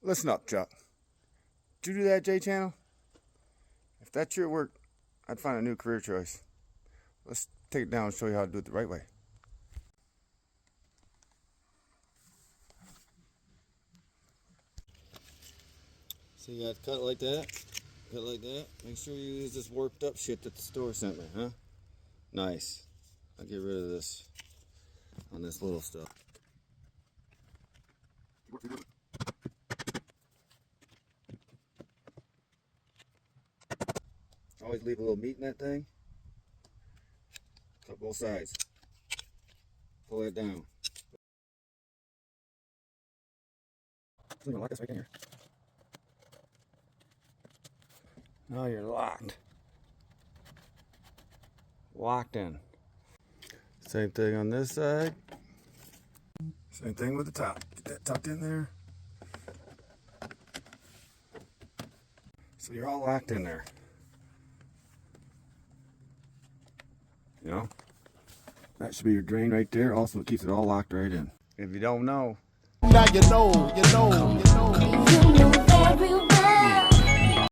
Listen up, Chuck. Did you do that, Jchannel? If that's your work, I'd find a new career choice. Let's take it down and show you how to do it the right way. So you got to cut it like that. Cut it like that. Make sure you use this warped up shit that the store sent me, huh? Nice. I'll get rid of this on this little stuff. Always leave a little meat in that thing. Cut both sides. Pull that down. I'm gonna lock this right in here. Now you're locked. Locked in. Same thing on this side. Same thing with the top. Get that tucked in there. So you're all locked in there. You know? That should be your drain right there. Also, it keeps it all locked right in. If you don't know. Now you know. You know very well.